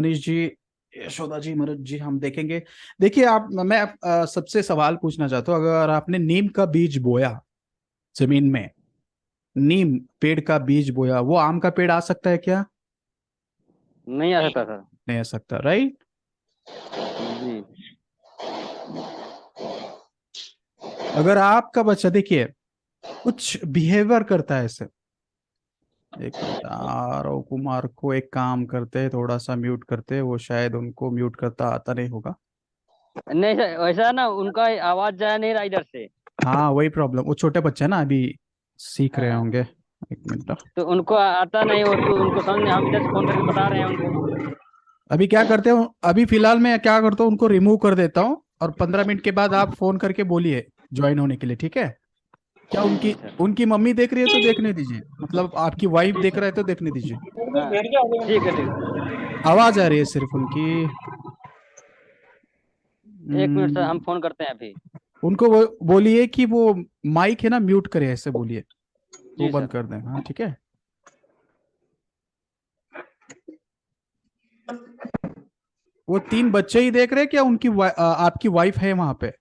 मनीष जी, यशोदा जी, मरुत जी, हम देखेंगे। देखिए मैं सबसे सवाल पूछना चाहता हूँ। अगर आपने नीम का बीज बोया जमीन में, नीम पेड़ का बीज बोया, वो आम का पेड़ आ सकता है क्या? नहीं आ सकता सर। नहीं आ सकता, राइट। जी। अगर आपका बच्चा, देखिए, कुछ बिहेवियर करता है ऐसे। एक मिनट, आरव कुमार को एक काम करते हैं, थोड़ा सा म्यूट करते हैं, वो शायद उनको म्यूट करता आता नहीं होगा। नहीं सर, वैसा ना उनका आवाज जा नहीं रहा इधर से। हाँ, वही प्रॉब्लम, वो छोटे बच्चे हैं ना, अभी सीख रहे हाँ, होंगे। एक मिनट। तो उनको आता नहीं हो तो उनको समझ नहीं, हम इधर से फोन करके बता रहे हैं उनको। अभी क्या करते हो, अभी फिलहाल मैं क्या करता हूँ, उनको रिमूव कर देता हूँ और 15 मिनट के बाद आप फोन करके बोलिए ज्वाइन होने के लिए, ठीक है? क्या जी उनकी जी सर। उनकी मम्मी देख रही है तो देखने दीजिए, मतलब आपकी वाइफ देख रहा है तो देखने दीजिए। हाँ, ठीक है ठीक है। आवाज आ रही है सिर्फ उनकी। एक मिनट सर, हम्म, हम फोन करते हैं अभी। उनको वो बोलिए कि वो माइक है ना, म्यूट करे, ऐसे बोलिए, तो जी बंद सर। कर दें। हाँ, ठीक है। वो तीन बच्चे ही देख रहे हैं क्या? आपकी वाइफ है वहां पे?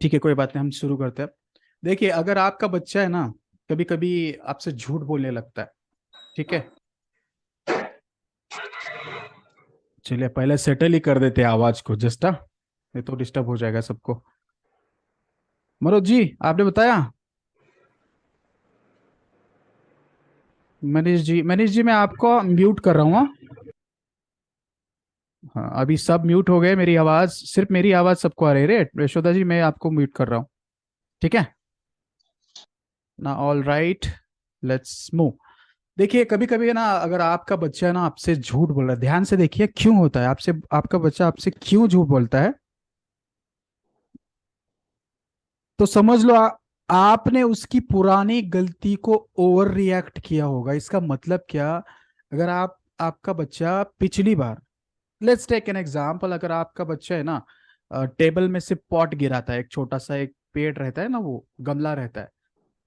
ठीक है, कोई बात नहीं, हम शुरू करते हैं। देखिए, अगर आपका बच्चा है ना, कभी कभी आपसे झूठ बोलने लगता है, ठीक है? चलिए पहले सेटल ही कर देते हैं आवाज को, जस्ट ये तो डिस्टर्ब हो जाएगा सबको। मनोज जी, आपने बताया। मनीष जी मैं आपको म्यूट कर रहा हूँ, हाँ? हाँ, अभी सब म्यूट हो गए, मेरी आवाज, सिर्फ मेरी आवाज सबको आ रही है रे। यशोदा जी, मैं आपको म्यूट कर रहा हूँ, ठीक है ना? All right, let's move. देखिए, कभी कभी है ना, अगर आपका बच्चा है ना आपसे झूठ बोल रहा है, ध्यान से देखिए क्यों होता है आपसे, आपका बच्चा आपसे क्यों झूठ बोलता है, तो समझ लो आपने उसकी पुरानी गलती को ओवर रिएक्ट किया होगा। इसका मतलब क्या? अगर आपका बच्चा पिछली बार, लेट्स टेक एन एग्जांपल, अगर आपका बच्चा है ना टेबल में से पॉट गिराता है, एक छोटा सा एक पेड़ रहता है ना, वो गमला रहता है,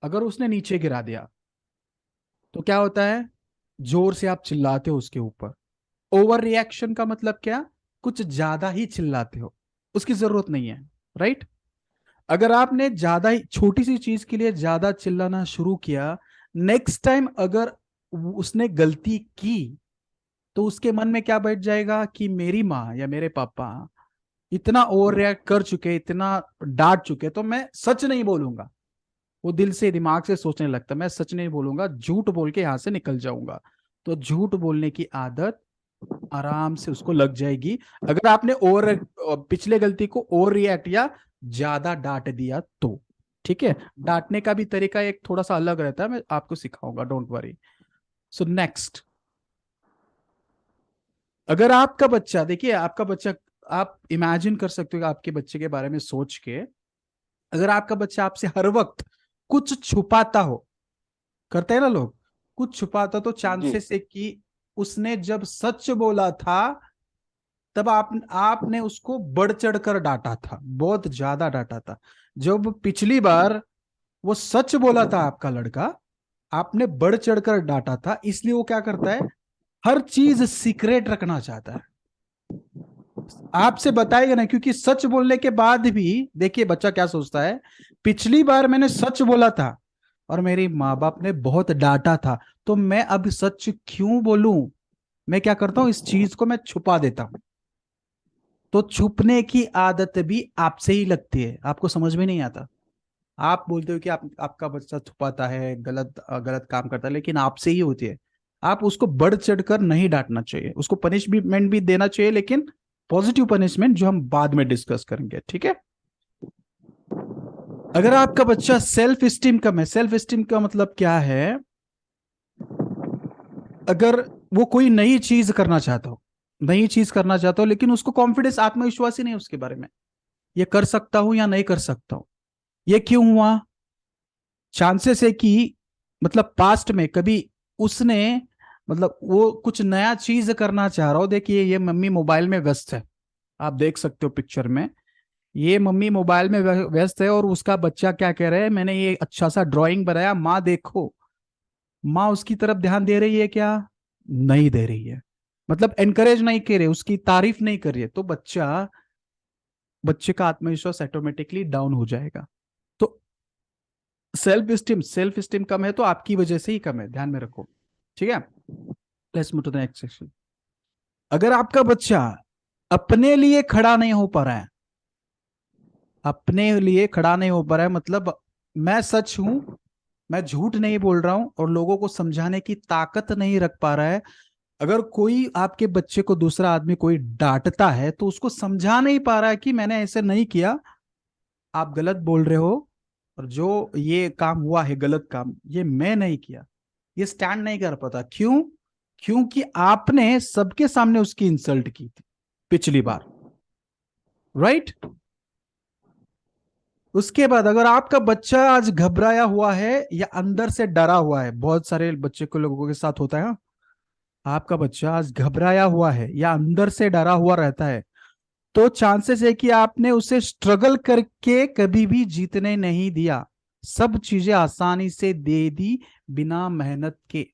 अगर उसने नीचे गिरा दिया तो क्या होता है? जोर से आप चिल्लाते हो उसके ऊपर। ओवर रिएक्शन का मतलब क्या? कुछ ज्यादा ही चिल्लाते हो, उसकी जरूरत नहीं है, राइट? अगर आपने ज्यादा ही छोटी सी चीज के लिए ज्यादा चिल्लाना शुरू किया, नेक्स्ट टाइम अगर उसने गलती की, तो उसके मन में क्या बैठ जाएगा कि मेरी माँ या मेरे पापा इतना ओवर रिएक्ट कर चुके, इतना डांट चुके, तो मैं सच नहीं बोलूंगा। वो दिल से दिमाग से सोचने लगता, मैं सच नहीं बोलूंगा, झूठ बोल के यहां से निकल जाऊंगा। तो झूठ बोलने की आदत आराम से उसको लग जाएगी। अगर आपने ओवर पिछले गलती को ओवर रिएक्ट या ज्यादा डांट दिया तो, ठीक है? डांटने का भी तरीका एक थोड़ा सा अलग रहता है, मैं आपको सिखाऊंगा, डोंट वरी। सो नेक्स्ट, अगर आपका बच्चा, देखिए आपका बच्चा, आप इमेजिन कर सकते हो कि आपके बच्चे के बारे में सोच के, अगर आपका बच्चा आपसे हर वक्त कुछ छुपाता हो, करते हैं ना लोग, कुछ छुपाता, तो जी। चांसेस है कि उसने जब सच बोला था तब आपने उसको बढ़ चढ़ कर डांटा था, बहुत ज्यादा डांटा था। जब पिछली बार वो सच बोला था आपका लड़का, आपने बढ़ चढ़ कर डांटा था, इसलिए वो क्या करता है, हर चीज सीक्रेट रखना चाहता है, आपसे बताएगा ना, क्योंकि सच बोलने के बाद भी देखिए बच्चा क्या सोचता है, पिछली बार मैंने सच बोला था और मेरे माँ बाप ने बहुत डांटा था, तो मैं अब सच क्यों बोलूं? मैं क्या करता हूं, इस चीज को मैं छुपा देता हूं। तो छुपने की आदत भी आपसे ही लगती है, आपको समझ में नहीं आता। आप बोलते हो कि आपका बच्चा छुपाता है, गलत गलत काम करता है, लेकिन आपसे ही होती है। आप उसको बढ़ चढ़कर नहीं डांटना चाहिए, उसको पनिशमेंट भी देना चाहिए, लेकिन पॉजिटिव पनिशमेंट, जो हम बाद में डिस्कस करेंगे, ठीक है? अगर आपका बच्चा सेल्फ स्टीम कम है, सेल्फ स्टीम का मतलब क्या है? अगर वो कोई नई चीज करना चाहता हो, नई चीज करना चाहता हो, लेकिन उसको कॉन्फिडेंस, आत्मविश्वास ही नहीं है उसके बारे में, ये कर सकता हूं या नहीं कर सकता हूं, ये क्यों हुआ? चांसेस है कि, मतलब पास्ट में कभी उसने, मतलब वो कुछ नया चीज करना चाह रहा हो, देखिए ये मम्मी मोबाइल में व्यस्त है, आप देख सकते हो पिक्चर में, ये मम्मी मोबाइल में व्यस्त है और उसका बच्चा क्या कह रहा है, मैंने ये अच्छा सा ड्राइंग बनाया, माँ देखो। माँ उसकी तरफ ध्यान दे रही है क्या? नहीं दे रही है। मतलब एनकरेज नहीं कर रही, उसकी तारीफ नहीं कर रही है, तो बच्चे का आत्मविश्वास ऑटोमेटिकली डाउन हो जाएगा। तो सेल्फ स्टीम कम है तो आपकी वजह से ही कम है, ध्यान में रखो। ठीक है, let's move to the next section. अगर आपका बच्चा अपने लिए खड़ा नहीं हो पा रहा है, अपने लिए खड़ा नहीं हो पा रहा है, मतलब मैं सच हूं, मैं झूठ नहीं बोल रहा हूं, और लोगों को समझाने की ताकत नहीं रख पा रहा है। अगर कोई आपके बच्चे को दूसरा आदमी कोई डांटता है तो उसको समझा नहीं पा रहा है कि मैंने ऐसे नहीं किया, आप गलत बोल रहे हो, और जो ये काम हुआ है गलत काम, ये मैं नहीं किया, ये स्टैंड नहीं कर पाता। क्यों? क्योंकि आपने सबके सामने उसकी इंसल्ट की थी पिछली बार, राइट? उसके बाद अगर आपका बच्चा आज घबराया हुआ है या अंदर से डरा हुआ है, बहुत सारे बच्चे को लोगों के साथ होता है, हाँ? आपका बच्चा आज घबराया हुआ है या अंदर से डरा हुआ रहता है, तो चांसेस है कि आपने उसे स्ट्रगल करके कभी भी जीतने नहीं दिया, सब चीजें आसानी से दे दी बिना मेहनत के।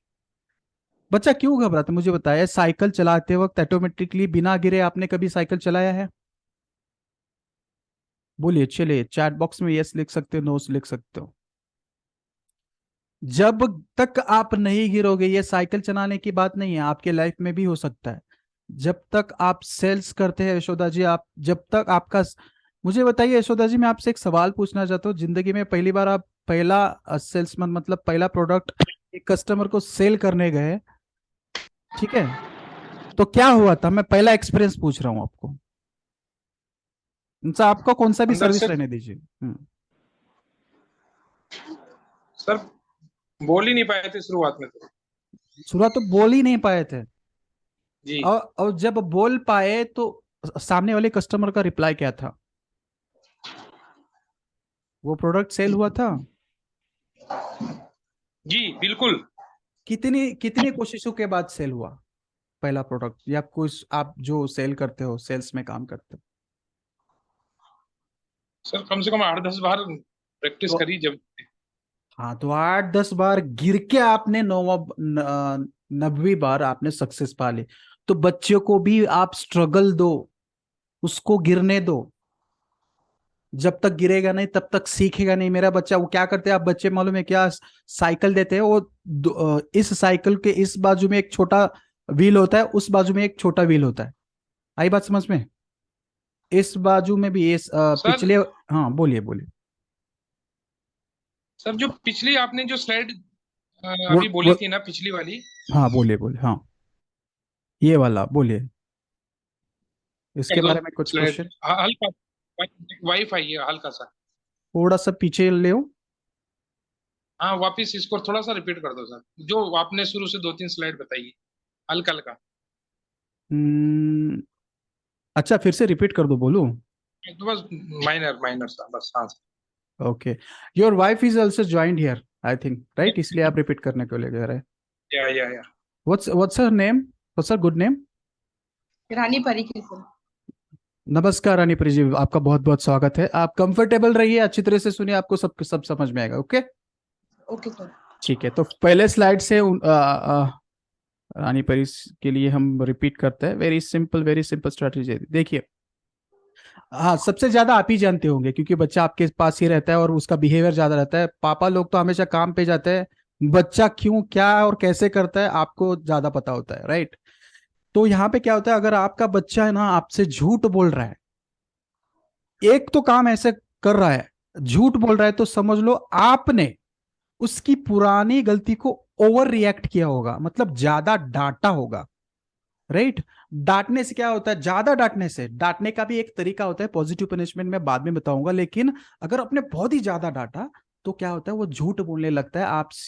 बच्चा क्यों घबराता है मुझे बताया, साइकिल चलाते वक्त ऑटोमेटिकली बिना गिरे आपने कभी साइकिल चलाया है? बोलिए, चलिए चैट बॉक्स में यस लिख सकते हो, नो लिख सकते हो। जब तक आप नहीं गिरोगे, ये साइकिल चलाने की बात नहीं है, आपके लाइफ में भी हो सकता है। जब तक आप सेल्स करते हैं यशोदा जी, आप जब तक आपका, मुझे बताइए यशोदा जी, मैं आपसे एक सवाल पूछना चाहता हूँ, जिंदगी में पहली बार आप पहला सेल्समैन, मतलब पहला प्रोडक्ट एक कस्टमर को सेल करने गए, ठीक है, तो क्या हुआ था? मैं पहला एक्सपीरियंस पूछ रहा हूँ आपको, उनसे आपको कौन सा भी अंदर सर्विस से लेने दीजिए। सर बोल ही नहीं पाए थे शुरुआत में तो। शुरुआत तो बोल ही नहीं पाए थे, जी और जब बोल पाए तो सामने वाले कस्टमर का रिप्लाई क्या था? वो प्रोडक्ट सेल हुआ था? जी बिल्कुल। कितनी कितनी कोशिशों के बाद सेल हुआ पहला प्रोडक्ट, या कुछ आप जो सेल करते हो, सेल्स में काम करते हो? सर कम से कम 8-10 बार प्रैक्टिस तो करी जब। हाँ, तो 8-10 बार गिर के आपने 90वीं बार आपने सक्सेस पा ली। तो बच्चों को भी आप स्ट्रगल दो, उसको गिरने दो, जब तक गिरेगा नहीं तब तक सीखेगा नहीं। मेरा बच्चा, वो क्या करते हैं आप बच्चे मालूम है क्या? साइकिल देते हैं, वो इस साइकिल के इस बाजू में एक छोटा व्हील होता है, उस बाजू में एक छोटा व्हील होता है। आई बात समझ में? इस बाजू में भी इस सर पिछले, हाँ बोलिए बोलिए। सर जो पिछली आपने जो स्लाइड वो, अभी बोली वो, थी ना, पिछली वाली। हाँ बोलिए बोलिए, हाँ ये वाला बोलिए, इसके कर दो बारे में कुछ स्लाइड क्वेश्चन। हल्का। वाईफाई है हल्का सा। थोड़ा सा पीछे ले। हाँ वापिस इसको थोड़ा सा रिपीट कर दो सर, जो आपने शुरू से 2-3 स्लाइड बताई, हल्का हल्का। हम्म, अच्छा फिर से रिपीट कर दो, बोलूं? तो बस माइनर माइनर सा बस, हाँ sir. Okay, your wife is also joined here, I think, right? इसलिए आप रिपीट करने को ले जा रहे हैं। या what's her name? What's her good name? Rani Pari की सर। नमस्कार रानी प्री जी, आपका बहुत बहुत स्वागत है। आप कंफर्टेबल रहिए, अच्छी तरह से सुनिए, आपको सब समझ में आएगा। Okay, okay sir. ठीक है, तो पहले स्लाइड से रानी परी के लिए हम रिपीट करते हैं। वेरी सिंपल स्ट्रेटेजी देखिए। हाँ, सबसे ज्यादा आप ही जानते होंगे, क्योंकि बच्चा आपके पास ही रहता है और उसका बिहेवियर ज्यादा रहता है। पापा लोग तो हमेशा काम पे जाते हैं, बच्चा क्यों, क्या और कैसे करता है आपको ज्यादा पता होता है, राइट? तो यहाँ पे क्या होता है, अगर आपका बच्चा है ना आपसे झूठ बोल रहा है, एक तो काम ऐसे कर रहा है, झूठ बोल रहा है, तो समझ लो आपने उसकी पुरानी गलती को ओवर रिएक्ट किया होगा, मतलब ज्यादा डांटा होगा, राइट? डांटने से क्या होता है, ज्यादा डांटने से, डांटने का भी एक तरीका होता है, पॉजिटिव पनिशमेंट में बाद में बताऊंगा, लेकिन अगर आपने बहुत ही ज्यादा डांटा तो क्या होता है, वो झूठ बोलने लगता है,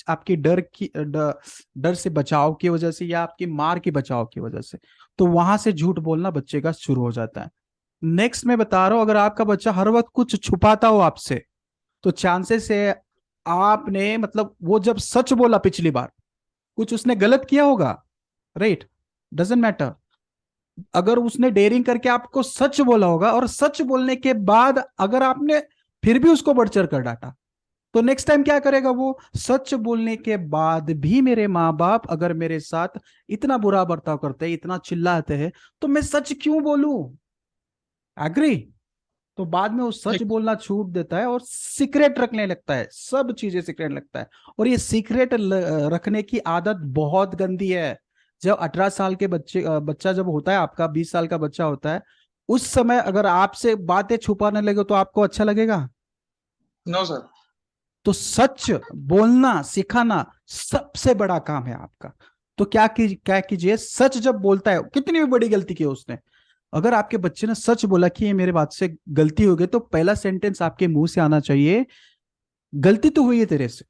आपकी डर से बचाव की वजह से या आपकी मार की बचाव की वजह से, तो वहां से झूठ बोलना बच्चे का शुरू हो जाता है। नेक्स्ट मैं बता रहा हूं, अगर आपका बच्चा हर वक्त कुछ छुपाता हो आपसे, तो चांसेस है आपने, मतलब वो जब सच बोला पिछली बार, कुछ उसने गलत किया होगा, राइट? डजेंट मैटर, अगर उसने डेयरिंग करके आपको सच बोला होगा और सच बोलने के बाद अगर आपने फिर भी उसको बढ़ चढ़ कर डांटा, तो नेक्स्ट टाइम क्या करेगा वो? सच बोलने के बाद भी मेरे माँ बाप अगर मेरे साथ इतना बुरा बर्ताव करते हैं, इतना चिल्लाते हैं, तो मैं सच क्यों बोलूं? एग्री? तो बाद में वो सच बोलना छूट देता है और सीक्रेट रखने लगता है, सब चीजें सीक्रेट लगता है। और ये सीक्रेट रखने की आदत बहुत गंदी है। जब 18 साल के बच्चा जब होता है, आपका 20 साल का बच्चा होता है, उस समय अगर आपसे बातें छुपाने लगे तो आपको अच्छा लगेगा? No sir. तो सच बोलना सिखाना सबसे बड़ा काम है आपका। तो क्या कीजिए, सच जब बोलता है, कितनी भी बड़ी गलती की है उसने, अगर आपके बच्चे ने सच बोला कि ये मेरे बात से गलती हो गई, तो पहला सेंटेंस आपके मुंह से आना चाहिए, गलती तो हुई है तेरे से,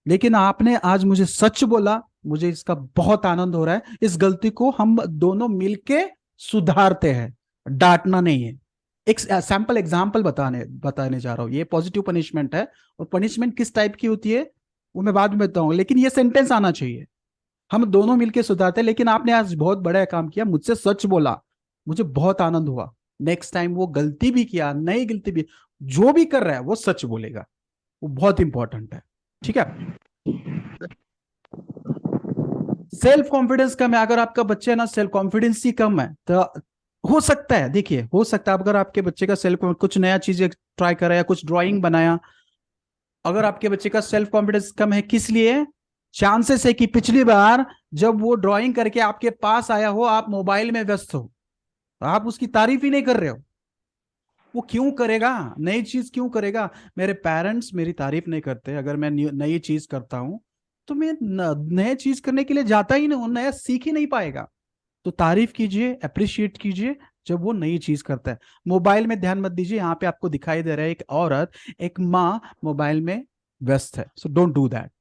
लेकिन आपने आज मुझे सच बोला, मुझे इसका बहुत आनंद हो रहा है, इस गलती को हम दोनों मिलके सुधारते हैं, डांटना नहीं है। एक सैंपल एग्जांपल बताने जा रहा हूं, ये पॉजिटिव पनिशमेंट है, और पनिशमेंट किस टाइप की होती है वो मैं बाद में बताऊंगा, लेकिन ये सेंटेंस आना चाहिए, हम दोनों मिलके सुधारते हैं। लेकिन आपने आज बहुत बड़ा काम किया, मुझसे सच बोला, मुझे बहुत आनंद हुआ। नेक्स्ट टाइम वो गलती भी किया, नई गलती भी, जो भी कर रहा है वो सच बोलेगा, वो बहुत इंपॉर्टेंट है। ठीक है? सेल्फ कॉन्फिडेंस कम है, अगर आपका बच्चा है ना सेल्फ कॉन्फिडेंस ही कम है, तो हो सकता है, देखिए हो सकता है अगर आपके बच्चे का सेल्फ कुछ नया चीज ट्राई करा या कुछ ड्राइंग बनाया, अगर आपके बच्चे का सेल्फ कॉन्फिडेंस कम है, किस लिए? चांसेस है कि पिछली बार जब वो ड्राइंग करके आपके पास आया हो, आप मोबाइल में व्यस्त हो, आप उसकी तारीफ ही नहीं कर रहे हो। वो क्यों करेगा? नई चीज क्यों करेगा? मेरे पेरेंट्स मेरी तारीफ नहीं करते, अगर मैं नई चीज करता हूं तो मैं नए चीज करने के लिए जाता ही नहीं हूं, नया सीख ही नहीं पाएगा। तो तारीफ कीजिए, अप्रिशिएट कीजिए जब वो नई चीज करता है। मोबाइल में ध्यान मत दीजिए, यहाँ पे आपको दिखाई दे रहा है एक औरत, एक माँ मोबाइल में व्यस्त है, so don't do that.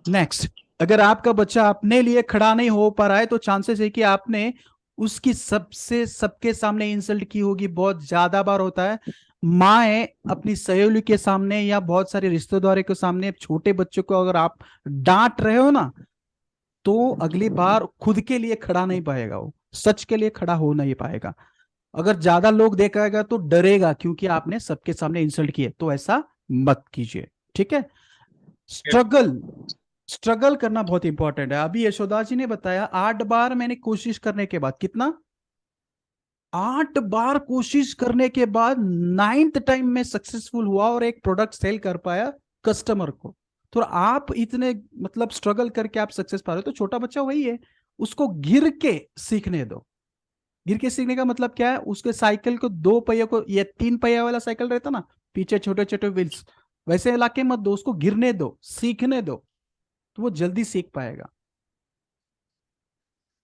Next, अगर आपका बच्चा अपने लिए खड़ा नहीं हो पा रहा है, तो चांसेस है कि आपने उसकी सबके सामने इंसल्ट की होगी, बहुत ज्यादा बार होता है। माए अपनी सहेली के सामने या बहुत सारे रिश्तेदारों के सामने छोटे बच्चों को अगर आप डांट रहे हो ना, तो अगली बार खुद के लिए खड़ा नहीं पाएगा, वो सच के लिए खड़ा हो नहीं पाएगा। अगर ज्यादा लोग देखेगा तो डरेगा, क्योंकि आपने सबके सामने इंसल्ट किए, तो ऐसा मत कीजिए। ठीक है? स्ट्रगल स्ट्रगल करना बहुत इंपॉर्टेंट है। अभी यशोदा जी ने बताया 8 बार मैंने कोशिश करने के बाद, कितना? 8 बार कोशिश करने के बाद 9th टाइम में सक्सेसफुल हुआ और एक प्रोडक्ट सेल कर पाया कस्टमर को। तो आप इतने मतलब स्ट्रगल करके आप सक्सेस पा रहे हो, तो छोटा बच्चा वही है, उसको गिर के सीखने दो। गिर के सीखने का मतलब क्या है? उसके साइकिल को 2 पहिए को, ये 3 पहिया वाला साइकिल रहता ना, पीछे छोटे छोटे व्हील्स, वैसे इलाके मत दो, उसको गिरने दो, सीखने दो, तो वो जल्दी सीख पाएगा।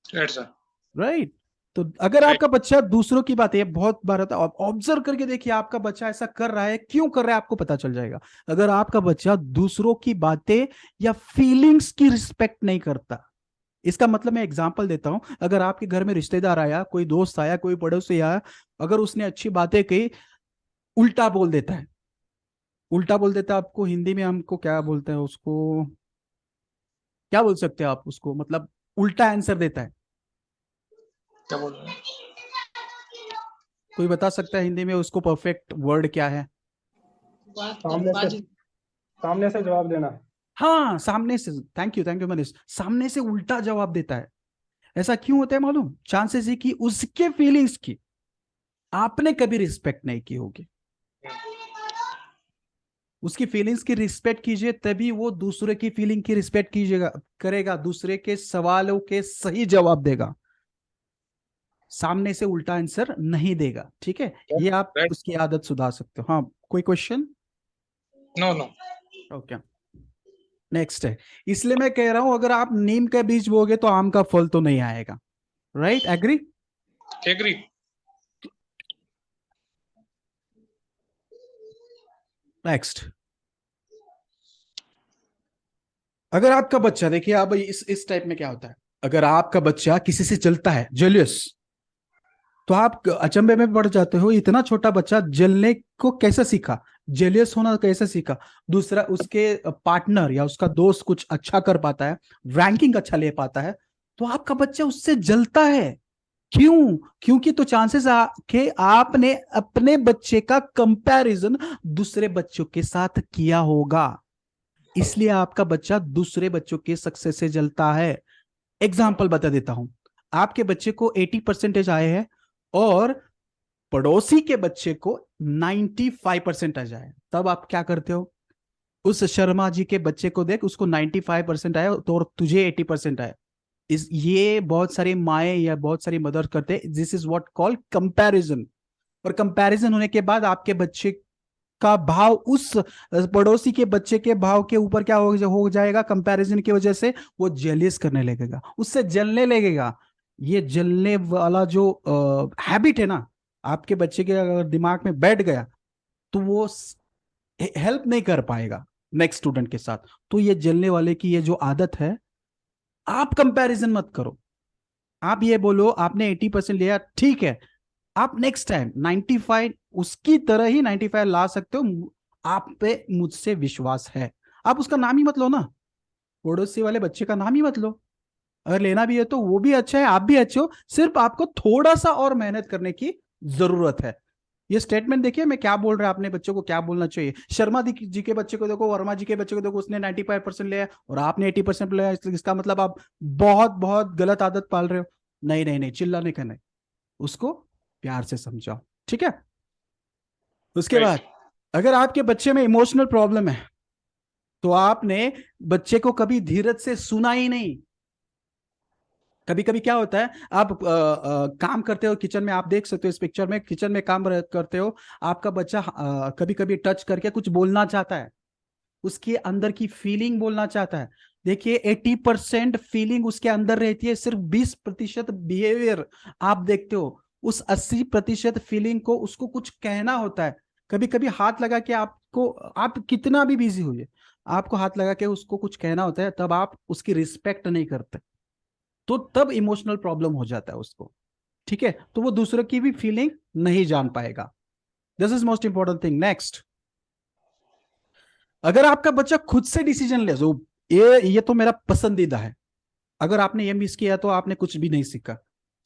Right sir. राइट? तो अगर आपका बच्चा दूसरों की बात है, बहुत बार होता है, ऑब्जर्व करके देखिए आपका बच्चा ऐसा कर रहा है, क्यों कर रहा है, आपको पता चल जाएगा। अगर आपका बच्चा दूसरों की बातें या फीलिंग्स की रिस्पेक्ट नहीं करता, इसका मतलब मैं एग्जांपल देता हूं, अगर आपके घर में रिश्तेदार आया, कोई दोस्त आया, कोई पड़ोसी आया, अगर उसने अच्छी बातें की, उल्टा बोल देता है, उल्टा बोल देता है, आपको हिंदी में हमको क्या बोलते हैं उसको, क्या बोल सकते हैं आप उसको, मतलब उल्टा आंसर देता है, क्या बोल रहे हैं? कोई बता सकता है हिंदी में उसको परफेक्ट वर्ड क्या है? सामने से जवाब देना। हाँ, सामने से। थैंक यू मनीष, सामने से उल्टा जवाब देता है। ऐसा क्यों होता है मालूम? चांसेस है कि उसके फीलिंग्स की आपने कभी रिस्पेक्ट नहीं की होगी। उसकी फीलिंग्स की रिस्पेक्ट कीजिए, तभी वो दूसरे की फीलिंग की रिस्पेक्ट कीजिएगा, करेगा, दूसरे के सवालों के सही जवाब देगा, सामने से उल्टा आंसर नहीं देगा। ठीक है? ये आप उसकी आदत सुधार सकते हो। हाँ, कोई question? No no. Okay, next है, इसलिए मैं कह रहा हूं अगर आप नीम का बीज बोगे तो आम का फल तो नहीं आएगा। राइट? एग्री? एग्री। नेक्स्ट, अगर आपका बच्चा, देखिए आप इस टाइप में क्या होता है, अगर आपका बच्चा किसी से जलता है, जेलियस, तो आप अचंभे में पड़ जाते हो, इतना छोटा बच्चा जलने को कैसे सीखा, जेलियस होना कैसे सीखा? दूसरा, उसके पार्टनर या उसका दोस्त कुछ अच्छा कर पाता है, रैंकिंग अच्छा ले पाता है, तो आपका बच्चा उससे जलता है। क्यों? क्योंकि तो चांसेस के आपने अपने बच्चे का कंपैरिजन दूसरे बच्चों के साथ किया होगा, इसलिए आपका बच्चा दूसरे बच्चों के सक्सेस से जलता है। एग्जाम्पल बता देता हूं, आपके बच्चे को 80% आए हैं और पड़ोसी के बच्चे को 95% आ जाए, तब आप क्या करते हो? उस शर्मा जी के बच्चे को देख, उसको 95% आया तो और तुझे 80% आया। इस ये बहुत सारी माएँ या बहुत सारी मदर करते हैं, this is what call comparison. और कंपैरिजन होने के बाद आपके बच्चे का भाव उस पड़ोसी के बच्चे के भाव के ऊपर क्या हो जाएगा? कंपैरिजन की वजह से वो जेलियस करने लगेगा, उससे जलने लगेगा। ये जलने वाला जो हैबिट है ना, आपके बच्चे के अगर दिमाग में बैठ गया तो वो हेल्प नहीं कर पाएगा नेक्स्ट स्टूडेंट के साथ। तो ये जलने वाले की ये जो आदत है, आप कंपैरिजन मत करो। आप ये बोलो आपने 80% लिया, ठीक है, आप नेक्स्ट टाइम 95 उसकी तरह ही 95 ला सकते हो, आप पे मुझसे विश्वास है। आप उसका नाम ही मत लो ना, पड़ोसी वाले बच्चे का नाम ही मत लो। अगर लेना भी है तो वो भी अच्छा है, आप भी अच्छे हो, सिर्फ आपको थोड़ा सा और मेहनत करने की जरूरत है। ये स्टेटमेंट देखिए मैं क्या बोल रहा है, अपने बच्चों को क्या बोलना चाहिए। शर्मा जी के बच्चे को देखो, वर्मा जी के बच्चे को देखो, उसने 95% लिया और आपने 80% लिया, इसका मतलब आप बहुत बहुत गलत आदत पाल रहे हो। नहीं नहीं नहीं, चिल्लाने का नहीं, उसको प्यार से समझाओ, ठीक है। उसके बाद राइट। अगर आपके बच्चे में इमोशनल प्रॉब्लम है तो आपने बच्चे को कभी धीरज से सुना ही नहीं। कभी कभी क्या होता है, आप काम करते हो किचन में, आप देख सकते हो इस पिक्चर में, किचन में काम करते हो, आपका बच्चा कभी कभी टच करके कुछ बोलना चाहता है, उसके अंदर की फीलिंग बोलना चाहता है। देखिए 80% फीलिंग उसके अंदर रहती है, सिर्फ 20% बिहेवियर आप देखते हो। उस 80% फीलिंग को उसको कुछ कहना होता है। कभी कभी हाथ लगा के आपको, आप कितना भी बिजी हो जाए, आपको हाथ लगा के उसको कुछ कहना होता है, तब आप उसकी रिस्पेक्ट नहीं करते, तो तब इमोशनल प्रॉब्लम हो जाता है उसको, ठीक है। तो वो दूसरों की भी फीलिंग नहीं जान पाएगा। This is most important thing. Next, अगर आपका बच्चा खुद से डिसीजन ले, तो ये तो मेरा पसंदीदा है। अगर आपने ये मिस किया तो आपने कुछ भी नहीं सीखा।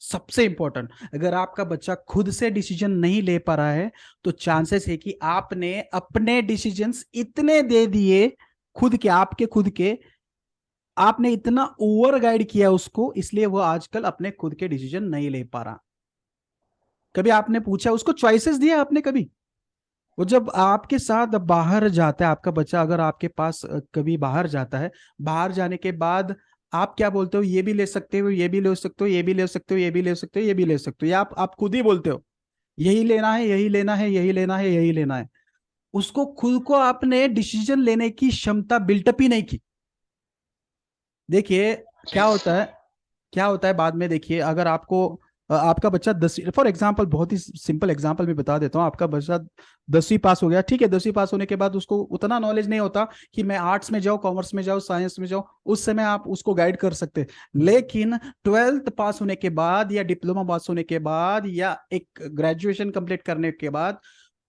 सबसे इंपॉर्टेंट, अगर आपका बच्चा खुद से डिसीजन नहीं ले पा रहा है तो चांसेस है कि आपने अपने डिसीजंस इतने दे दिए, खुद के, आपके खुद के, आपने इतना ओवर गाइड किया उसको, इसलिए वो आजकल अपने खुद के डिसीजन नहीं ले पा रहा। कभी आपने पूछा उसको, चॉइसेस दिया आपने कभी? वो जब आपके साथ बाहर जाता है आपका बच्चा, अगर आपके पास कभी बाहर जाता है, बाहर जाने के बाद आप क्या बोलते हो? ये भी ले सकते हो, ये भी ले सकते हो, ये भी ले सकते हो, ये भी ले सकते हो, ये भी ले सकते हो, या आप खुद ही बोलते हो यही लेना है, यही लेना है, यही लेना है, यही लेना है? उसको खुद को आपने डिसीजन लेने की क्षमता बिल्टअप ही नहीं की। देखिए क्या होता है, क्या होता है बाद में, देखिए अगर आपको आपका बच्चा 10वीं, फॉर एग्जांपल, बहुत ही सिंपल एग्जांपल मैं बता देता हूँ, आपका बच्चा 10वीं पास हो गया, ठीक है। 10वीं पास होने के बाद उसको उतना नॉलेज नहीं होता कि मैं आर्ट्स में जाऊँ, कॉमर्स में जाऊँ, साइंस में जाऊँ, उस समय आप उसको गाइड कर सकते हैं। लेकिन 12th पास होने के बाद या डिप्लोमा पास होने के बाद या एक ग्रेजुएशन कंप्लीट करने के बाद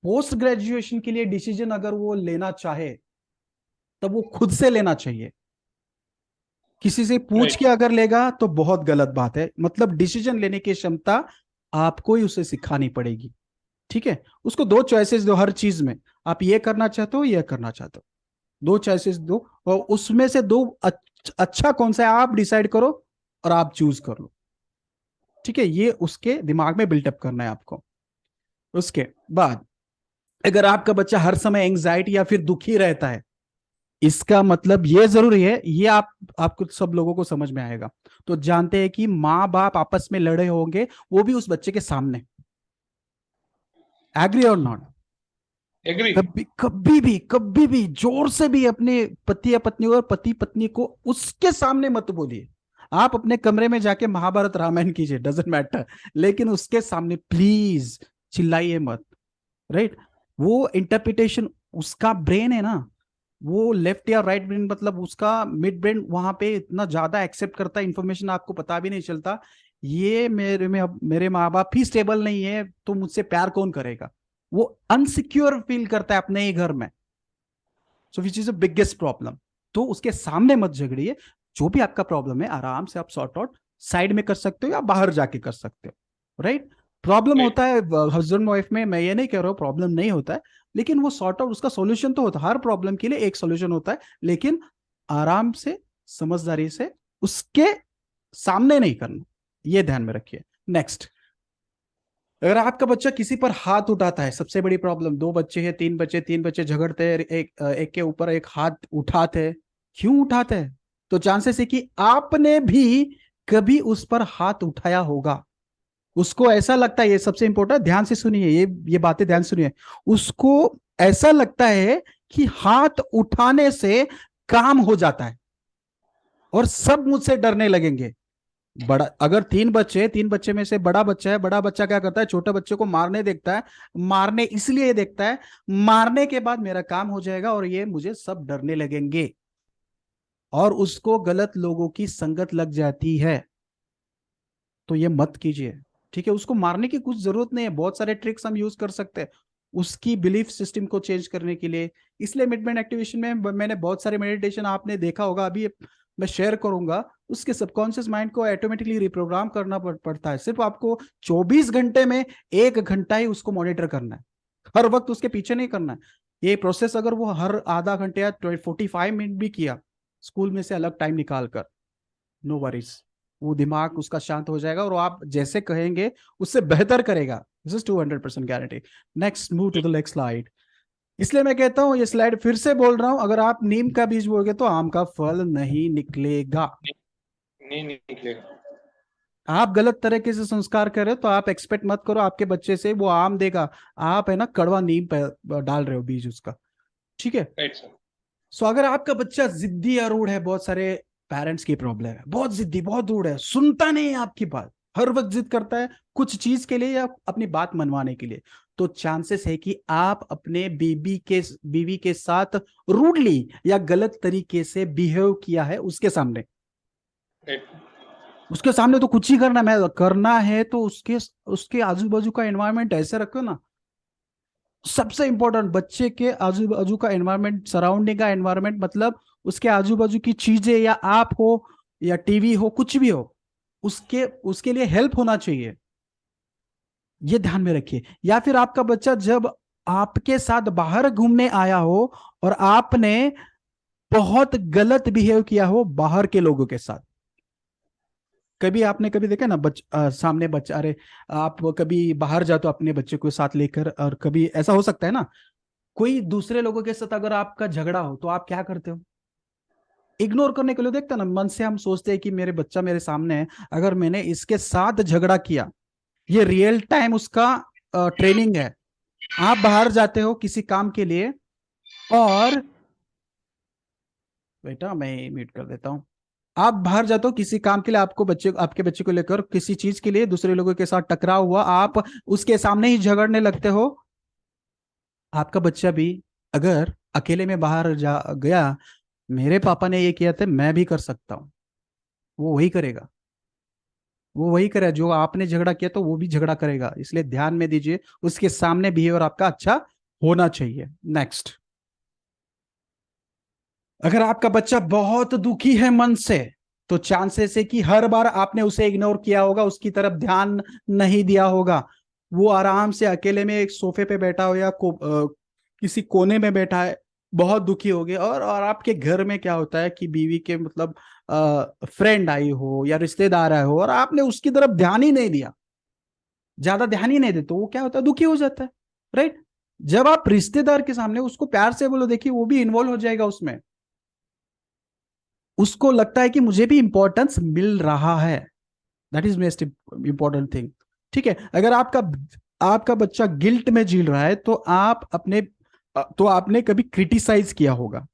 पोस्ट ग्रेजुएशन के लिए डिसीजन अगर वो लेना चाहे, तब वो खुद से लेना चाहिए। किसी से पूछ के राइट। अगर लेगा तो बहुत गलत बात है। मतलब डिसीजन लेने की क्षमता आपको ही उसे सिखानी पड़ेगी, ठीक है। उसको दो चॉइसेस दो हर चीज में, आप ये करना चाहते हो, ये करना चाहते हो, दो चॉइसेस दो, और उसमें से दो अच्छा कौन सा है आप डिसाइड करो और आप चूज कर लो, ठीक है। ये उसके दिमाग में बिल्टअप करना है आपको। उसके बाद अगर आपका बच्चा हर समय एंग्जाइटी या फिर दुखी रहता है, इसका मतलब ये जरूरी है, ये आपको सब लोगों को समझ में आएगा। तो जानते हैं कि माँ बाप आपस में लड़े होंगे, वो भी उस बच्चे के सामने। एग्री और नॉट? एग्री। कभी भी जोर से भी अपने पति या पत्नी और पति पत्नी को उसके सामने मत बोलिए। आप अपने कमरे में जाके महाभारत रामायण कीजिए, डजेंट मैटर, लेकिन उसके सामने प्लीज चिल्लाइए मत, राइट। वो इंटरप्रिटेशन, उसका ब्रेन है ना, वो लेफ्ट या राइट ब्रेन, मतलब उसका मिड ब्रेन वहां पे इतना ज्यादा एक्सेप्ट करता है इंफॉर्मेशन, आपको पता भी नहीं चलता। ये मेरे माँ बाप ही स्टेबल नहीं है तो मुझसे प्यार कौन करेगा? वो अनसिक्योर फील करता है अपने ही घर में। So which is a biggest problem. तो उसके सामने मत झगड़िए, जो भी आपका प्रॉब्लम है आराम से आप सॉर्ट आउट साइड में कर सकते हो या बाहर जाके कर सकते हो, राइट। Problem Right. होता है हस्बैंड वाइफ में, मैं ये नहीं कह रहा हूँ प्रॉब्लम नहीं होता है, लेकिन वो सॉर्ट आउट, उसका सॉल्यूशन तो होता है, हर प्रॉब्लम के लिए एक सॉल्यूशन होता है, लेकिन आराम से, समझदारी से, उसके सामने नहीं करना, ये ध्यान में रखिए। नेक्स्ट, अगर आपका बच्चा किसी पर हाथ उठाता है, सबसे बड़ी प्रॉब्लम, दो बच्चे हैं, तीन बच्चे झगड़ते हैं, एक के ऊपर एक हाथ उठाते हैं, क्यों उठाते हैं? तो चांसेस है कि आपने भी कभी उस पर हाथ उठाया होगा। उसको ऐसा लगता है, ये सबसे इंपॉर्टेंट, ध्यान से सुनिए, ये बातें ध्यान से सुनिए। उसको ऐसा लगता है कि हाथ उठाने से काम हो जाता है और सब मुझसे डरने लगेंगे। बड़ा, अगर तीन बच्चे में से बड़ा बच्चा है, बड़ा बच्चा क्या करता है, छोटे बच्चे को मारने देखता है, मारने इसलिए देखता है, मारने के बाद मेरा काम हो जाएगा और ये मुझे सब डरने लगेंगे, और उसको गलत लोगों की संगत लग जाती है। तो ये मत कीजिए, ठीक है। उसको मारने की कुछ जरूरत नहीं है, बहुत सारे ट्रिक्स हम यूज कर सकते हैं उसकी बिलीफ सिस्टम को चेंज करने के लिए। इसलिए मिडमेंट एक्टिवेशन में मैंने बहुत सारे मेडिटेशन आपने देखा होगा, अभी मैं शेयर करूंगा, उसके सबकॉन्शियस माइंड को ऑटोमेटिकली रिप्रोग्राम करना पड़ता है। सिर्फ आपको 24 घंटे में 1 घंटा ही उसको मॉनिटर करना है, हर वक्त उसके पीछे नहीं करना है। ये प्रोसेस अगर वो हर आधा घंटे या 45 मिनट भी किया स्कूल में से अलग टाइम निकाल कर, नो वरीज, वो दिमाग उसका शांत हो जाएगा और आप जैसे कहेंगे उससे बेहतर करेगा। This is 200% guarantee. Next, move to the next slide. इसलिए मैं कहता हूं, ये स्लाइड फिर से बोल रहा हूं, अगर आप नीम का बीज बोलोगे तो आम का फल नहीं निकलेगा। नहीं निकलेगा। आप गलत तरीके से संस्कार कर रहे हो तो आप एक्सपेक्ट मत करो आपके बच्चे से वो आम देगा। आप है ना कड़वा नीम पे डाल रहे हो बीज उसका, ठीक है। Right sir. सो अगर आपका बच्चा जिद्दी या रूड है, बहुत सारे पेरेंट्स की प्रॉब्लम है, बहुत जिद्दी, बहुत रूड है, सुनता नहीं है आपकी बात, हर वक्त जिद करता है कुछ चीज के लिए या अपनी बात मनवाने के लिए, तो चांसेस है कि आप अपने बीवी के साथ रूडली या गलत तरीके से बिहेव किया है उसके सामने। राइट। उसके सामने तो कुछ ही करना है तो उसके उसके आजू बाजू का एनवायरनमेंट ऐसे रखो ना। सबसे इंपॉर्टेंट, बच्चे के आजू बाजू का एनवायरनमेंट, सराउंडिंग का एनवायरनमेंट, मतलब उसके आजू बाजू की चीजें, या आप हो या टीवी हो, कुछ भी हो, उसके उसके लिए हेल्प होना चाहिए, ये ध्यान में रखिए। या फिर आपका बच्चा जब आपके साथ बाहर घूमने आया हो और आपने बहुत गलत बिहेव किया हो बाहर के लोगों के साथ, कभी आपने कभी देखा ना सामने बच्चा, अरे आप कभी बाहर जाते हो अपने बच्चे को साथ लेकर, और कभी ऐसा हो सकता है ना, कोई दूसरे लोगों के साथ अगर आपका झगड़ा हो तो आप क्या करते हो? इग्नोर करने के लिए देखते हैं ना, मन से हम सोचते हैं कि मेरे बच्चा मेरे सामने है, अगर मैंने इसके साथ झगड़ा किया, ये रियल टाइम उसका ट्रेनिंग है। आप बाहर जाते हो किसी काम के लिए, और बेटा मैं म्यूट कर देता हूँ। आप बाहर जाते हो किसी काम के लिए, आपके बच्चे को लेकर किसी चीज के लिए दूसरे लोगों के साथ टकराव हुआ, आप उसके सामने ही झगड़ने लगते हो। आपका बच्चा भी अगर अकेले में बाहर जा गया, मेरे पापा ने ये किया था, मैं भी कर सकता हूँ, वो वही करेगा, वो वही करेगा जो आपने झगड़ा किया तो वो भी झगड़ा करेगा। इसलिए ध्यान में दीजिए, उसके सामने बिहेवियर आपका अच्छा होना चाहिए। नेक्स्ट, अगर आपका बच्चा बहुत दुखी है मन से, तो चांसेस है कि हर बार आपने उसे इग्नोर किया होगा, उसकी तरफ ध्यान नहीं दिया होगा। वो आराम से अकेले में एक सोफे पे बैठा हो या किसी कोने में बैठा है, बहुत दुखी हो गया, और आपके घर में क्या होता है कि बीवी के मतलब फ्रेंड आई हो या रिश्तेदार आए हो और आपने उसकी तरफ ध्यान ही नहीं दिया, ज्यादा ध्यान ही नहीं देते, तो वो क्या होता है, दुखी हो जाता है, राइट। जब आप रिश्तेदार के सामने उसको प्यार से बोलो, देखिए वो भी इन्वॉल्व हो जाएगा उसमें, उसको लगता है कि मुझे भी इंपॉर्टेंस मिल रहा है। That is most important thing, ठीक है। अगर आपका आपका बच्चा गिल्ट में जी रहा है तो आपने कभी क्रिटिसाइज किया होगा,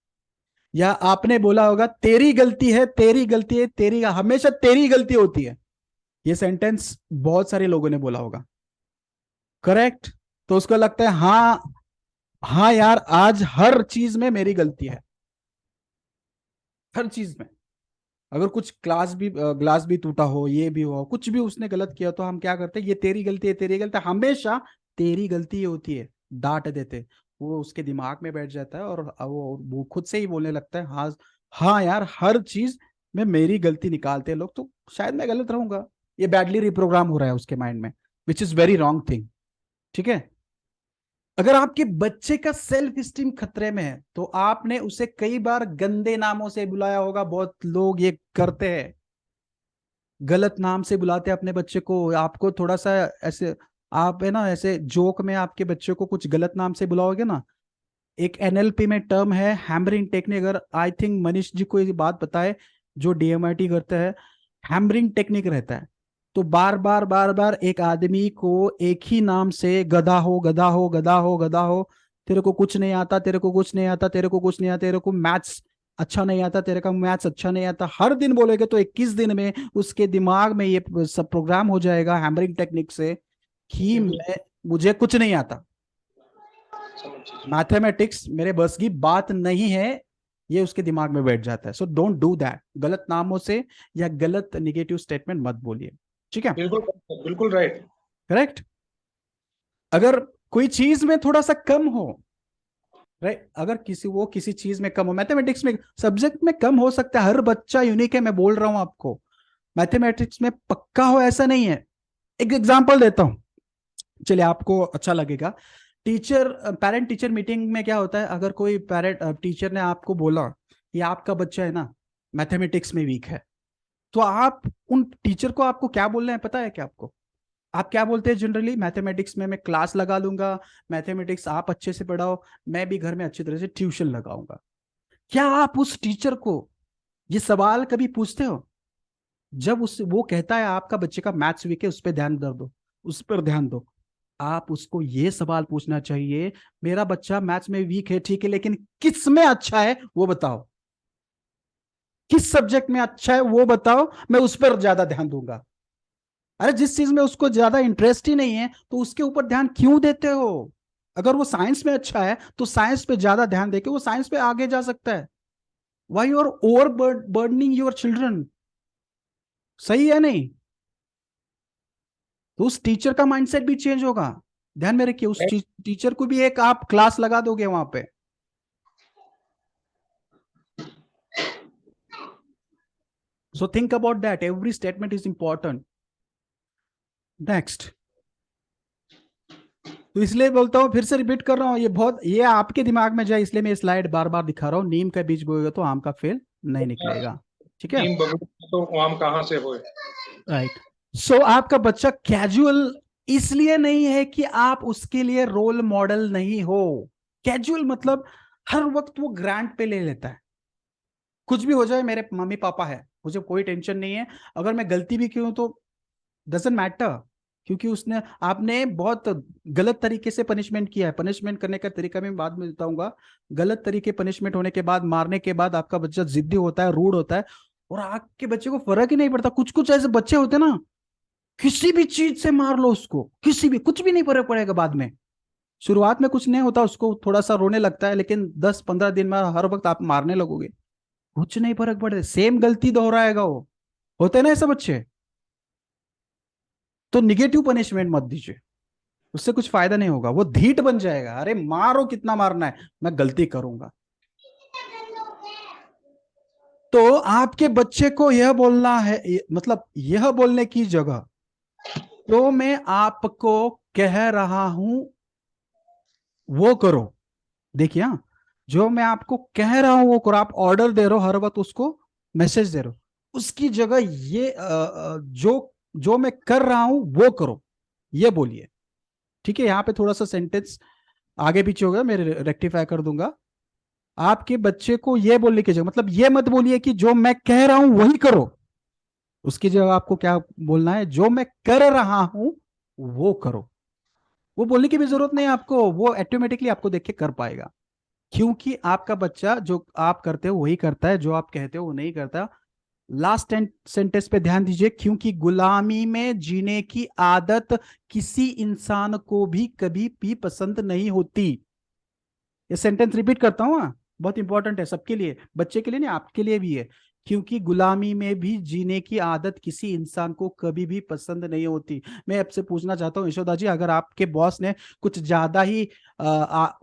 या आपने बोला होगा तेरी गलती है, तेरी गलती है, तेरी, हमेशा तेरी गलती होती है, ये सेंटेंस बहुत सारे लोगों ने बोला होगा, करेक्ट। तो उसको लगता है हाँ, हाँ यार, आज हर चीज में मेरी गलती है, हर चीज में। अगर कुछ ग्लास भी टूटा हो, ये भी हो, कुछ भी उसने गलत किया, तो हम क्या करते हैं, ये तेरी गलती है, तेरी गलती है, हमेशा तेरी गलती ही होती है, डांट देते। वो उसके दिमाग में बैठ जाता है और वो खुद से ही बोलने लगता है, हाँ हाँ यार, हर चीज में मेरी गलती निकालते हैं लोग, तो शायद मैं गलत रहूंगा। ये बैडली रिप्रोग्राम हो रहा है उसके माइंड में। Which is very wrong thing. ठीक है, अगर आपके बच्चे का सेल्फ स्टीम खतरे में है तो आपने उसे कई बार गंदे नामों से बुलाया होगा। बहुत लोग ये करते हैं, गलत नाम से बुलाते हैं अपने बच्चे को। आपको थोड़ा सा ऐसे, आप है ना ऐसे जोक में आपके बच्चे को कुछ गलत नाम से बुलाओगे ना, एक एनएलपी में टर्म है हैमरिंग टेक्निक। अगर आई थिंक मनीष जी को ये बात बताए जो डीएमआईटी करते हैं, हैमरिंग टेक्निक रहता है। तो बार बार बार बार एक आदमी को एक ही नाम से, गधा हो गधा हो गधा हो गधा हो, तेरे को कुछ नहीं आता, तेरे को कुछ नहीं आता, तेरे को कुछ नहीं आता, तेरे को मैथ्स अच्छा नहीं आता, तेरे का मैथ्स अच्छा नहीं आता, हर दिन बोलेगे तो 21 दिन में उसके दिमाग में ये सब प्रोग्राम हो जाएगा हैमरिंग टेक्निक से कि मुझे कुछ नहीं आता, मैथमेटिक्स मेरे बस की बात नहीं है, ये उसके दिमाग में बैठ जाता है। सो डोंट डू दैट, गलत नामों से या गलत निगेटिव स्टेटमेंट मत बोलिए। ठीक है, बिल्कुल बिल्कुल राइट। करेक्ट। अगर कोई चीज में थोड़ा सा कम हो, राइट, अगर किसी चीज में कम हो, मैथमेटिक्स में सब्जेक्ट में कम हो सकता है, हर बच्चा यूनिक है, मैं बोल रहा हूं आपको, मैथमेटिक्स में पक्का हो ऐसा नहीं है। एक एग्जांपल देता हूं, चलिए आपको अच्छा लगेगा। पेरेंट टीचर मीटिंग में क्या होता है, अगर कोई पेरेंट टीचर ने आपको बोला कि आपका बच्चा है ना मैथमेटिक्स में वीक है, तो आप उन टीचर को आपको क्या बोलना है पता है क्या आपको? आप क्या बोलते हैं जनरली? मैथमेटिक्स में मैं क्लास लगा लूंगा, मैथमेटिक्स आप अच्छे से पढ़ाओ, मैं भी घर में अच्छी तरह से ट्यूशन लगाऊंगा। क्या आप उस टीचर को ये सवाल कभी पूछते हो? जब वो कहता है आपका बच्चे का मैथ्स वीक है, उस पर ध्यान दो, उस पर ध्यान दो, आप उसको ये सवाल पूछना चाहिए, मेरा बच्चा मैथ्स में वीक है ठीक है, लेकिन किस में अच्छा है वो बताओ, किस सब्जेक्ट में अच्छा है वो बताओ, मैं उस पर ज्यादा ध्यान दूंगा। अरे जिस चीज में उसको ज्यादा इंटरेस्ट ही नहीं है तो उसके ऊपर ध्यान क्यों देते हो? अगर वो साइंस में अच्छा है तो साइंस पे ज्यादा ध्यान देके वो साइंस पे आगे जा सकता है। Why you are over burdening your children? सही है नहीं? तो उस टीचर का माइंडसेट भी चेंज होगा। ध्यान में रखिए, उस टीचर को भी एक आप क्लास लगा दोगे वहां पे। So think about that, every statement is important. Next, तो इसलिए बोलता हूं, फिर से रिपीट कर रहा हूं, ये आपके दिमाग में जाए, इसलिए मैं स्लाइड बार बार दिखा रहा हूं। नीम का बीज बोएगा तो आम का फेल नहीं निकलेगा। ठीक है, नीम बबूल तो आम कहाँ से होए। राइट। सो आपका बच्चा कैजुअल इसलिए नहीं है कि आप उसके लिए रोल मॉडल नहीं हो। कैजुअल मतलब हर वक्त वो ग्रांट पे ले लेता है, कुछ भी हो जाए मेरे मम्मी पापा है, मुझे कोई टेंशन नहीं है, अगर मैं गलती भी क्यों तो डजंट मैटर, क्योंकि उसने आपने बहुत गलत तरीके से पनिशमेंट किया है। पनिशमेंट करने का तरीका मैं बाद में बताऊंगा। गलत तरीके पनिशमेंट होने के बाद, मारने के बाद आपका बच्चा जिद्दी होता है, रूड होता है, और आपके बच्चे को फर्क ही नहीं पड़ता। कुछ कुछ ऐसे बच्चे होते हैं ना, किसी भी चीज से मार लो उसको, किसी भी, कुछ भी नहीं फर्क पड़ेगा बाद में। शुरुआत में कुछ नहीं होता, उसको थोड़ा सा रोने लगता है, लेकिन 10-15 दिन में हर वक्त आप मारने लगोगे, कुछ नहीं फर्क पड़ेगा, सेम गलती दोहराएगा वो। होते हैं ना ऐसे बच्चे। तो निगेटिव पनिशमेंट मत दीजिए, उससे कुछ फायदा नहीं होगा, वो धीट बन जाएगा। अरे मारो, कितना मारना है, मैं गलती करूंगा। तो आपके बच्चे को यह बोलना है, मतलब यह बोलने की जगह, तो मैं आपको कह रहा हूं वो करो। देखिए, हाँ, जो मैं आपको कह रहा हूं वो करो। आप ऑर्डर दे रहे हो हर वक्त, उसको मैसेज दे रहे हो, उसकी जगह ये जो जो मैं कर रहा हूं वो करो, ये बोलिए। ठीक है, यहां पे थोड़ा सा सेंटेंस आगे पीछे होगा, मैं रेक्टिफाई कर दूंगा। आपके बच्चे को ये बोलने की जगह, मतलब ये मत बोलिए कि जो मैं कह रहा हूं वही करो, उसकी जगह आपको क्या बोलना है? जो मैं कर रहा हूं वो करो। वो बोलने की भी जरूरत नहीं है आपको, वो ऑटोमेटिकली आपको देख के कर पाएगा, क्योंकि आपका बच्चा जो आप करते हो वही करता है, जो आप कहते हो वो नहीं करता। लास्ट सेंटेंस पे ध्यान दीजिए, क्योंकि गुलामी में जीने की आदत किसी इंसान को भी कभी भी पसंद नहीं होती। ये सेंटेंस रिपीट करता हूं, बहुत इंपॉर्टेंट है सबके लिए, बच्चे के लिए नहीं, आपके लिए भी है। क्योंकि गुलामी में भी जीने की आदत किसी इंसान को कभी भी पसंद नहीं होती। मैं आपसे पूछना चाहता हूँ यशोदा जी, अगर आपके बॉस ने कुछ ज्यादा ही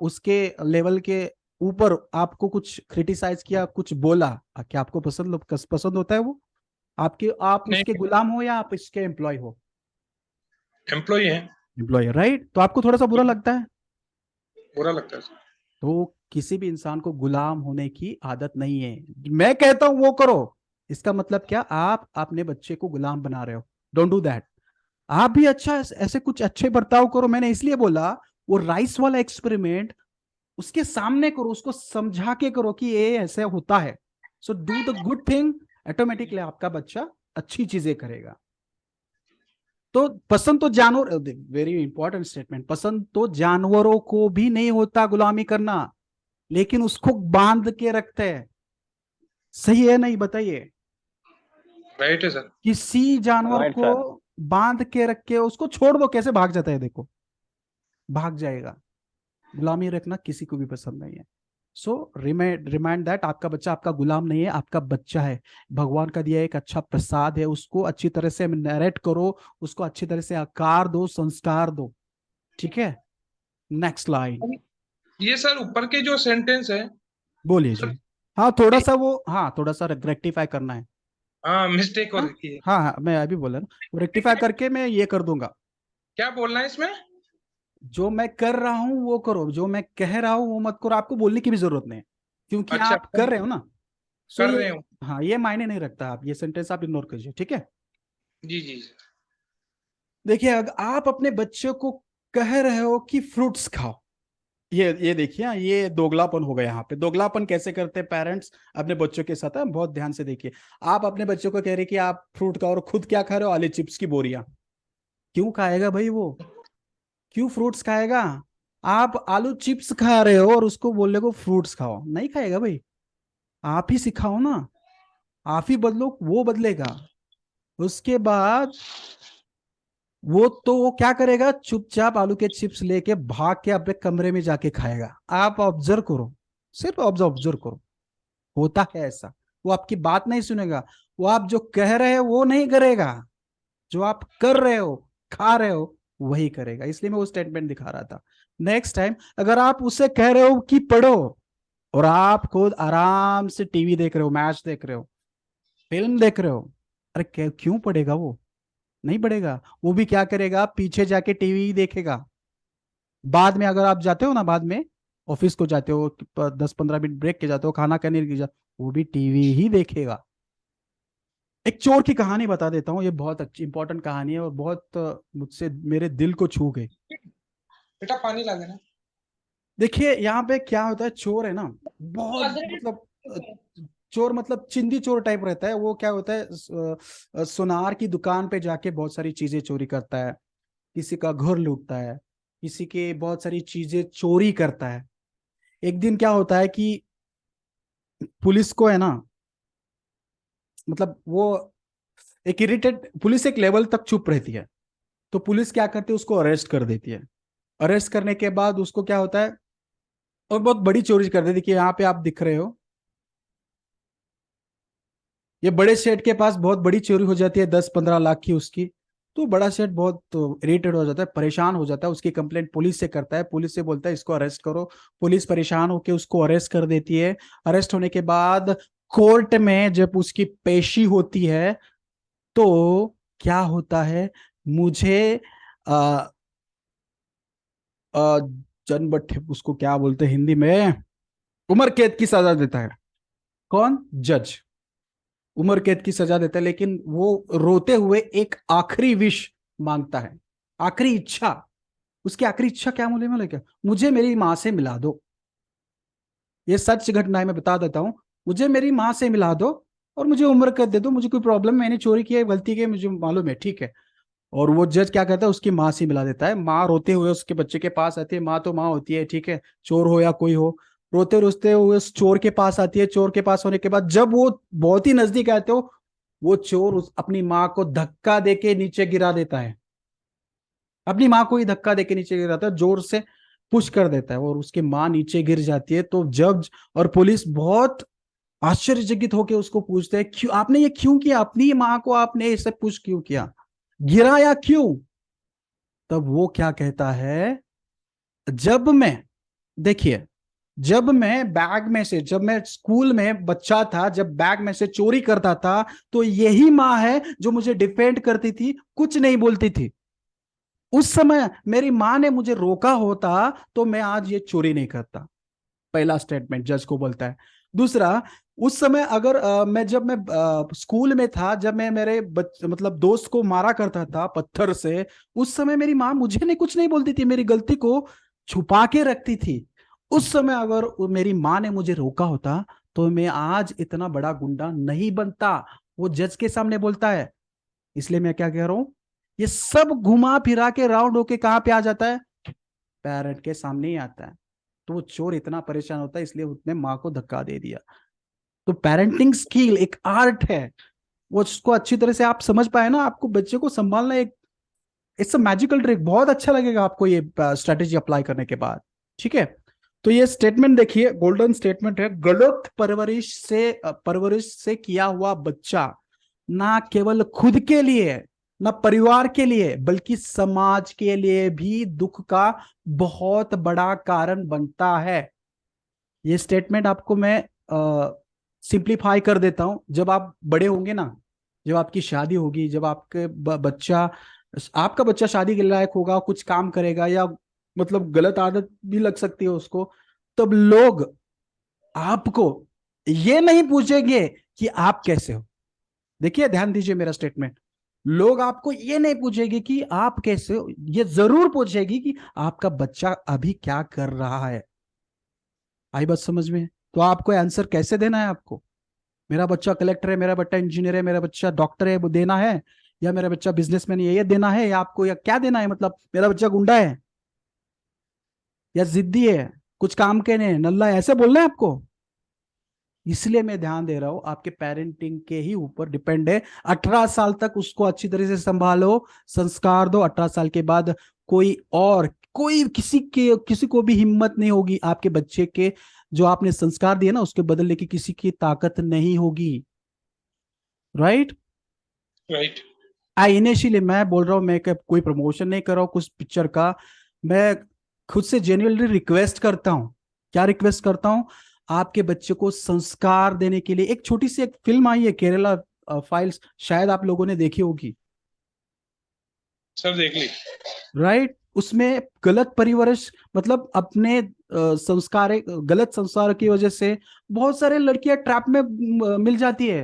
उसके लेवल के ऊपर आपको कुछ क्रिटिसाइज किया, कुछ बोला, क्या आपको पसंद होता है वो? आप नहीं उसके गुलाम हो या आप इसके एम्प्लॉय हो? एम्प्लॉय है। Employ, right? तो आपको थोड़ा सा बुरा लगता है? बुरा लगता है सर। तो किसी भी इंसान को गुलाम होने की आदत नहीं है। मैं कहता हूं वो करो, इसका मतलब क्या? आप अपने बच्चे को गुलाम बना रहे हो। Don't do that. आप भी अच्छा ऐसे कुछ अच्छे बर्ताव करो। मैंने इसलिए बोला वो राइस वाला एक्सपेरिमेंट उसके सामने करो, उसको समझा के करो कि ये ऐसे होता है। So do the good thing, automatically आपका बच्चा अच्छी चीजें करेगा। तो पसंद तो जानवर, वेरी इंपॉर्टेंट स्टेटमेंट, पसंद तो जानवरों को भी नहीं होता गुलामी करना, लेकिन उसको बांध के रखते हैं। सही है नहीं? बताइए। राइट है सर। किसी जानवर राइट को सर। बांध के रख के उसको छोड़ दो, कैसे भाग जाता है देखो, भाग जाएगा। गुलामी रखना किसी को भी पसंद नहीं है। सो रिमाइंड दैट आपका बच्चा आपका गुलाम नहीं है, आपका बच्चा है, भगवान का दिया एक अच्छा प्रसाद है। उसको अच्छी तरह से नरेट करो, उसको अच्छी तरह से आकार दो, संस्कार दो। ठीक है? Next line. ये सर ऊपर के जो सेंटेंस है बोलिए सर। जी। हाँ थोड़ा सा वो, हाँ थोड़ा सा रेक्टिफाई करना है। हाँ मिस्टेक हो हाँ रखी है। हाँ हाँ, मैं अभी बोला ना, वो रेक्टिफाई करके मैं ये कर दूंगा। क्या बोलना है इसमें? जो मैं कर रहा हूं वो करो, जो मैं कह रहा हूं वो मत करो। आपको बोलने की भी जरूरत नहीं है, क्योंकि अच्छा, आप कर रहे हो ना। सो कर ये, रहे हो। हाँ ये मायने नहीं रखता। आप ये सेंटेंस आप इग्नोर कीजिए, ठीक है? जी जी सर। देखिए, अगर आप अपने बच्चे को कह रहे हो कि फ्रूट्स खाओ, ये देखिए, ये दोगलापन हो गया। यहाँ पे दोगलापन कैसे करते हैं पेरेंट्स अपने बच्चों के साथ? बहुत ध्यान से देखिए। आप अपने बच्चों को कह रहे कि आप फ्रूट खाओ, और खुद क्या खा रहे हो? आलू चिप्स की बोरियां। क्यों खाएगा भाई वो? क्यों फ्रूट्स खाएगा? आप आलू चिप्स खा रहे हो और उसको बोल रहे को फ्रूट्स खाओ, नहीं खाएगा भाई। आप ही सिखाओ ना, आप ही बदलो, वो बदलेगा। उसके बाद वो क्या करेगा? चुपचाप आलू के चिप्स लेके भाग के अपने कमरे में जाके खाएगा। आप ऑब्जर्व करो, सिर्फ ऑब्जर्व करो। होता है ऐसा। वो आपकी बात नहीं सुनेगा, वो आप जो कह रहे हो वो नहीं करेगा, जो आप कर रहे हो, खा रहे हो, वही करेगा। इसलिए मैं वो स्टेटमेंट दिखा रहा था। नेक्स्ट टाइम अगर आप उससे कह रहे हो कि पढ़ो, और आप खुद आराम से टीवी देख रहे हो, मैच देख रहे हो, फिल्म देख रहे हो, अरे क्यों पढ़ेगा वो? नहीं पढ़ेगा। वो भी क्या करेगा? पीछे जाके टीवी ही देखेगा। बाद में अगर आप जाते हो ना, बाद में ऑफिस को जाते हो, 10-15 मिनट ब्रेक के जाते हो, खाना खाने के जाते हो, वो भी टीवी ही देखेगा। एक चोर की कहानी बता देता हूँ, ये बहुत अच्छी इंपॉर्टेंट कहानी है, और बहुत मुझसे मेरे दिल को छू गई। बेटा पानी ला देना। देखिए यहाँ पे क्या होता है, चोर है ना, बहुत मतलब चोर मतलब चिंदी चोर टाइप रहता है। वो क्या होता है, सुनार की दुकान पे जाके बहुत सारी चीजें चोरी करता है, किसी का घर लूटता है, किसी के बहुत सारी चीजें चोरी करता है। एक दिन क्या होता है कि पुलिस को है ना, मतलब वो एक इरिटेट, पुलिस एक लेवल तक चुप रहती है, तो पुलिस क्या करती है, उसको अरेस्ट कर देती है। अरेस्ट करने के बाद उसको क्या होता है, और बहुत बड़ी चोरी कर देती है। कि यहाँ पे आप दिख रहे हो, ये बड़े सेठ के पास बहुत बड़ी चोरी हो जाती है, 10-15 लाख की उसकी। तो बड़ा सेठ बहुत इरिटेट हो जाता है, परेशान हो जाता है, उसकी कंप्लेंट पुलिस से करता है। पुलिस से बोलता है इसको अरेस्ट करो। पुलिस परेशान होकर उसको अरेस्ट कर देती है। अरेस्ट होने के बाद कोर्ट में जब उसकी पेशी होती है, तो क्या होता है, मुझे आ, आ, उसको क्या बोलते हैं हिंदी में, उम्र कैद की सजा देता है। कौन? जज उम्र कैद की सजा देता है, लेकिन वो रोते हुए एक आखिरी विश मांगता है, आखिरी इच्छा। उसकी आखिरी इच्छा क्या बोले क्या? मुझे मेरी माँ से मिला दो। ये सच घटना है, मैं बता देता हूँ। मुझे मेरी माँ से मिला दो और मुझे उम्र कैद दे दो, मुझे कोई प्रॉब्लम, मैंने चोरी की है, गलती की है, मुझे मालूम है, ठीक है। और वो जज क्या कहता है, उसकी माँ से मिला देता है। माँ रोते हुए उसके बच्चे के पास आती है। माँ तो माँ होती है, ठीक है, चोर हो या कोई हो। रोते रोते हुए उस चोर के पास आती है। चोर के पास होने के बाद जब वो बहुत ही नजदीक आते हो, वो चोर अपनी माँ को धक्का देके नीचे गिरा देता है। अपनी माँ को ही धक्का देके नीचे गिराता है, जोर से पुश कर देता है, और उसकी माँ नीचे गिर जाती है। तो जज और पुलिस बहुत आश्चर्यचकित होकर उसको पूछते हैं, क्यों आपने ये क्यों किया? अपनी माँ को आपने ऐसे पुश क्यों किया, गिराया क्यों? तब वो क्या कहता है, जब मैं, देखिए, जब मैं बैग में से, जब मैं स्कूल में बच्चा था, जब बैग में से चोरी करता था, तो यही माँ है जो मुझे डिफेंड करती थी, कुछ नहीं बोलती थी। उस समय मेरी माँ ने मुझे रोका होता तो मैं आज ये चोरी नहीं करता। पहला स्टेटमेंट जज को बोलता है। दूसरा, उस समय अगर जब मैं स्कूल में था, जब मैं मेरे मतलब दोस्त को मारा करता था पत्थर से, उस समय मेरी माँ मुझे नहीं कुछ नहीं बोलती थी, मेरी गलती को छुपा के रखती थी। उस समय अगर मेरी माँ ने मुझे रोका होता तो मैं आज इतना बड़ा गुंडा नहीं बनता। वो जज के सामने बोलता है। इसलिए मैं क्या कह रहा हूं, ये सब घुमा फिरा के राउंड होके कहां पे आ जाता है, पेरेंट के सामने ही आता है। तो वो चोर इतना परेशान होता है, इसलिए उसने माँ को धक्का दे दिया। तो पेरेंटिंग स्किल एक आर्ट है, वो उसको अच्छी तरह से आप समझ पाए ना, आपको बच्चे को संभालना एक इट्स अ मैजिकल ट्रिक। बहुत अच्छा लगेगा आपको ये स्ट्रेटेजी अप्लाई करने के बाद। ठीक है, तो ये स्टेटमेंट देखिए, गोल्डन स्टेटमेंट है। गलत परवरिश से किया हुआ बच्चा ना केवल खुद के लिए, ना परिवार के लिए, बल्कि समाज के लिए भी दुख का बहुत बड़ा कारण बनता है। ये स्टेटमेंट आपको मैं सिंप्लीफाई कर देता हूं। जब आप बड़े होंगे ना, जब आपकी शादी होगी, जब आपका बच्चा शादी के लायक होगा, कुछ काम करेगा, या मतलब गलत आदत भी लग सकती है उसको, तब लोग आपको ये नहीं पूछेंगे कि आप कैसे हो। देखिए, ध्यान दीजिए मेरा स्टेटमेंट। लोग आपको ये नहीं पूछेंगे कि आप कैसे हो, ये जरूर पूछेगी कि आपका बच्चा अभी क्या कर रहा है। आई बात समझ में? तो आपको आंसर कैसे देना है आपको? मेरा बच्चा कलेक्टर है, मेरा बच्चा इंजीनियर है, मेरा बच्चा डॉक्टर है, वो देना है, या मेरा बच्चा बिजनेसमैन है, ये देना है, या आपको या क्या देना है? मतलब मेरा बच्चा गुंडा है या जिद्दी है, कुछ काम के नहीं, नल्ला है, ऐसे बोलना है आपको? इसलिए मैं ध्यान दे रहा हूं, आपके पेरेंटिंग के ही ऊपर डिपेंड है। 18 साल तक उसको अच्छी तरह से संभालो, संस्कार दो। 18 साल के बाद कोई किसी को भी हिम्मत नहीं होगी आपके बच्चे के जो आपने संस्कार दिए ना उसके बदलने की, किसी की ताकत नहीं होगी। राइट? राइट। इनिशियली मैं बोल रहा हूं, मैं कोई प्रमोशन नहीं कर रहा हूं कुछ पिक्चर का। मैं खुद से जेन्युइनली रिक्वेस्ट करता हूं। क्या रिक्वेस्ट करता हूं? आपके बच्चे को संस्कार देने के लिए एक छोटी सी एक फिल्म आई है, केरला फाइल्स, शायद आप लोगों ने देखी होगी। सर देख ली। राइट? उसमें गलत परिवरश, मतलब अपने गलत संस्कार की वजह से बहुत सारे लड़कियां ट्रैप में मिल जाती है,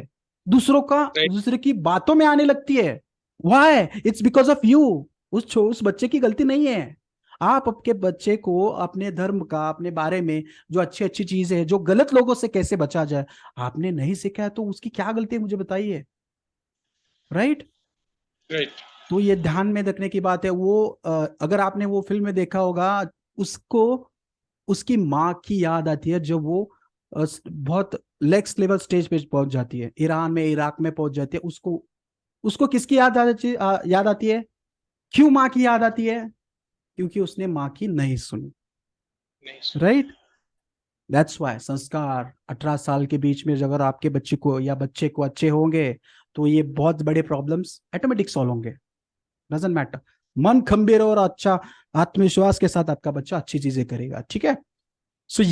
राइट। दूसरे की बातों में आने लगती है। Why? It's because of you. उस बच्चे की गलती नहीं है। आप आपके बच्चे को अपने धर्म का, अपने बारे में जो अच्छी अच्छी चीजें है, जो गलत लोगों से कैसे बचा जाए, आपने नहीं सीखा है, तो उसकी क्या गलती है मुझे बताइए। राइट? राइट। तो ये ध्यान में रखने की बात है। वो अगर आपने वो फिल्म में देखा होगा, उसको उसकी माँ की याद आती है जब वो बहुत नेक्स्ट लेवल स्टेज पे पहुंच जाती है, ईरान में, इराक में पहुंच जाती है। उसको उसको किसकी याद आती है? क्यों माँ की याद आती है? क्योंकि उसने माँ की नहीं सुनी। नहीं सर। राइट? दैट्स वाई संस्कार 18 साल के बीच में अगर आपके बच्चे को या बच्चे को अच्छे होंगे, तो ये बहुत बड़े प्रॉब्लम्स ऑटोमेटिक सॉल्व होंगे। Doesn't matter. मन खंबीर और अच्छा आत्मविश्वास के साथ आपका बच्चा अच्छी चीजें करेगा। ठीक है? सो